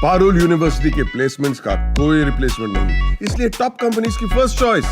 Parul university के placements का कोई रिप्लेसमेंट नहीं, इसलिए टॉप कंपनीज की फर्स्ट चॉइस।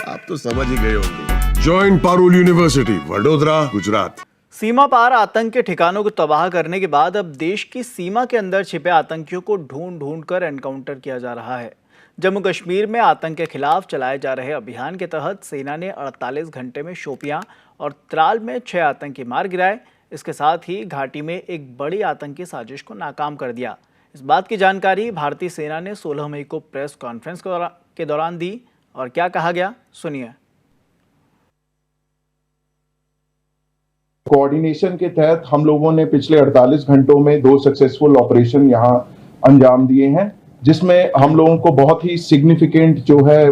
आप तो समझ ही गए होंगे। Join Parul university, Vadodara, Gujarat. सीमा पार आतंक के ठिकानों को तबाह करने के बाद अब देश की सीमा के अंदर छिपे आतंकियों को ढूंढ कर एनकाउंटर किया जा रहा है। जम्मू कश्मीर में आतंक के खिलाफ चलाए जा रहे अभियान के तहत सेना ने 48 घंटे में शोपियां और त्राल में 6 आतंकी मार गिराए। इसके साथ ही घाटी में एक बड़ी आतंकी साजिश को नाकाम कर दिया। इस बात की जानकारी भारतीय सेना ने 16 मई को प्रेस कॉन्फ्रेंस के दौरान दी। और क्या कहा गया, सुनिए। कोऑर्डिनेशन के तहत हम लोगों ने पिछले 48 घंटों में 2 सक्सेसफुल ऑपरेशन यहां अंजाम दिए हैं, जिसमें हम लोगों को बहुत ही सिग्निफिकेंट जो है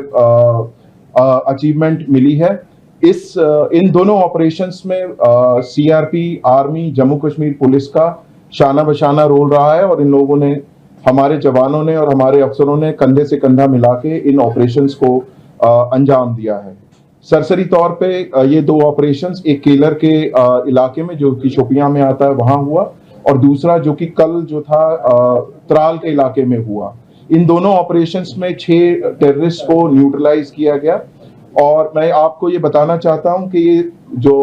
अचीवमेंट मिली है। इन दोनों ऑपरेशंस में CRP, army, Jammu Kashmir police का शाना बशाना रोल रहा है और इन लोगों ने, हमारे जवानों ने और हमारे अफसरों ने कंधे से कंधा मिला के इन ऑपरेशंस को अंजाम दिया है। सरसरी तौर पे ये 2 ऑपरेशंस, एक केलर के इलाके में जो कि शोपियां में आता है वहां हुआ, और दूसरा जो कि कल जो था त्राल के इलाके में हुआ। इन दोनों ऑपरेशंस में 6 टेररिस्ट को न्यूट्रलाइज किया गया। और मैं आपको ये बताना चाहता हूं कि ये जो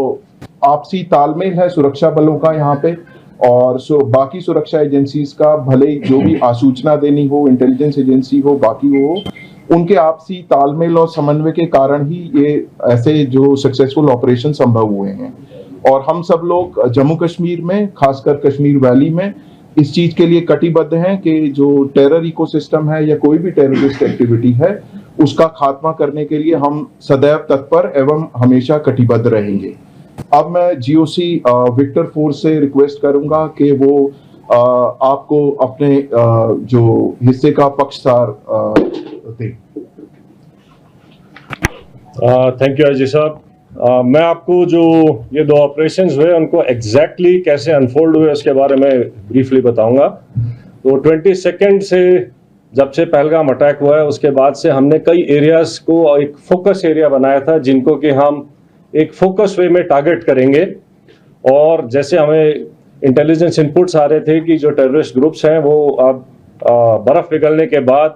आपसी तालमेल है सुरक्षा बलों का यहाँ पे और बाकी सुरक्षा एजेंसीज का, भले जो भी आसूचना देनी हो, इंटेलिजेंस एजेंसी हो, बाकी हो, उनके आपसी तालमेल और समन्वय के कारण ही ये ऐसे जो सक्सेसफुल ऑपरेशन संभव हुए हैं। और हम सब लोग जम्मू कश्मीर में, खासकर कश्मीर वैली में, इस चीज के लिए कटिबद्ध हैं कि जो टेरर इकोसिस्टम है या कोई भी टेररिस्ट एक्टिविटी है, उसका खात्मा करने के लिए हम सदैव तत्पर एवं हमेशा कटिबद्ध रहेंगे। अब मैं जीओसी विक्टर फोर्स से रिक्वेस्ट करूंगा कि वो आपको अपने जो हिस्से का पक्षसार दें। थैंक यू अजय साहब। मैं आपको जो ये 2 ऑपरेशंस हुए उनको एग्जैक्टली कैसे अनफोल्ड हुए उसके बारे में ब्रीफली बताऊंगा। तो 22 से जब से पहलगाम अटैक हुआ है उसके बाद से हमने कई एरियाज को एक फोकस एरिया बनाया था, जिनको कि हम एक फोकस वे में टारगेट करेंगे। और जैसे हमें इंटेलिजेंस इनपुट्स आ रहे थे कि जो टेररिस्ट ग्रुप्स हैं वो अब बर्फ पिघलने के बाद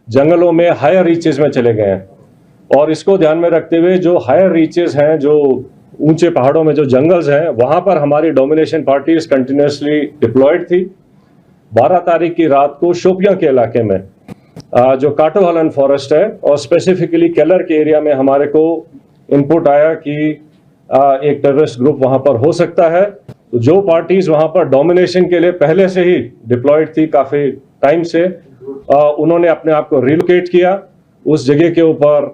जंगलों में हायर रीचेस में चले गए हैं, और इसको ध्यान में रखते हुए जो हायर रीचेस हैं, जो ऊंचे पहाड़ों में जो जंगल्स हैं, वहां पर हमारी डोमिनेशन पार्टीज कंटिन्यूसली डिप्लॉयड थी। 12 तारीख की रात को शोपियां के इलाके में जो काटोहलन फॉरेस्ट है और स्पेसिफिकली केलर के एरिया में हमारे को इनपुट आया कि एक टेररिस्ट ग्रुप वहां पर हो सकता है। तो जो पार्टीज वहां पर डोमिनेशन के लिए पहले से ही डिप्लॉयड थी काफी टाइम से, उन्होंने अपने आप को रिलोकेट किया, उस जगह के ऊपर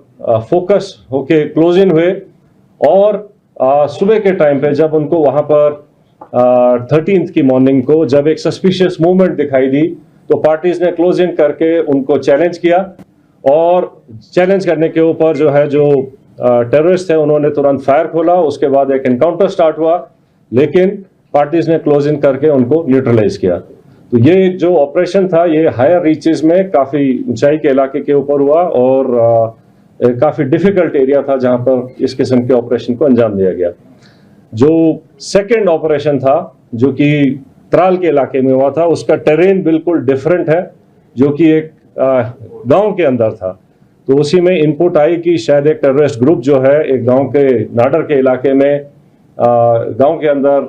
फोकस होके क्लोज इन हुए। और सुबह के टाइम पे जब उनको वहां पर 13th की मॉर्निंग को जब एक सस्पिशियस मूवमेंट दिखाई दी, तो पार्टीज ने क्लोज इन करके उनको चैलेंज किया, और चैलेंज करने के ऊपर जो है जो टेररिस्ट थे उन्होंने तुरंत फायर खोला। उसके बाद एक एनकाउंटर स्टार्ट हुआ, लेकिन पार्टीज ने क्लोज इन करके उनको न्यूट्रलाइज किया। तो ये जो ऑपरेशन था ये हायर रीचेस में काफी ऊंचाई के इलाके के ऊपर हुआ, और काफी डिफिकल्ट एरिया था जहां पर इस किस्म के ऑपरेशन को अंजाम दिया गया। जो सेकेंड ऑपरेशन था जो कि त्राल के इलाके में हुआ था, उसका टेरेन बिल्कुल डिफरेंट है, जो कि एक गांव के अंदर था। तो उसी में इनपुट आई कि शायद एक टेररिस्ट ग्रुप जो है एक गांव के नाडर के इलाके में गांव के अंदर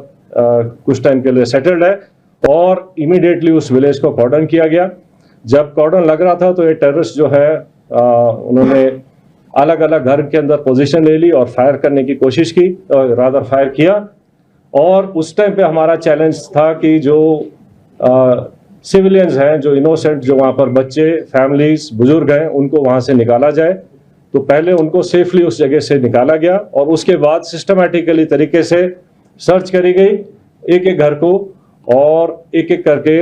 कुछ टाइम के लिए सेटल्ड है, और इमीडिएटली उस विलेज को कॉर्डन किया गया। जब कॉर्डन लग रहा था तो ये टेररिस्ट जो है उन्होंने अलग अलग घर के अंदर पोजीशन ले ली और फायर करने की कोशिश की, रादर फायर किया। और उस टाइम पे हमारा चैलेंज था कि जो सिविलियंस हैं, जो इनोसेंट, जो वहाँ पर बच्चे, फैमिलीज, बुजुर्ग हैं, उनको वहाँ से निकाला जाए। तो पहले उनको सेफली उस जगह से निकाला गया, और उसके बाद सिस्टमैटिकली तरीके से सर्च करी गई एक एक घर को, और एक एक करके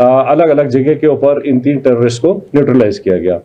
अलग अलग जगह के ऊपर इन 3 टेररिस्ट को न्यूट्रलाइज किया गया।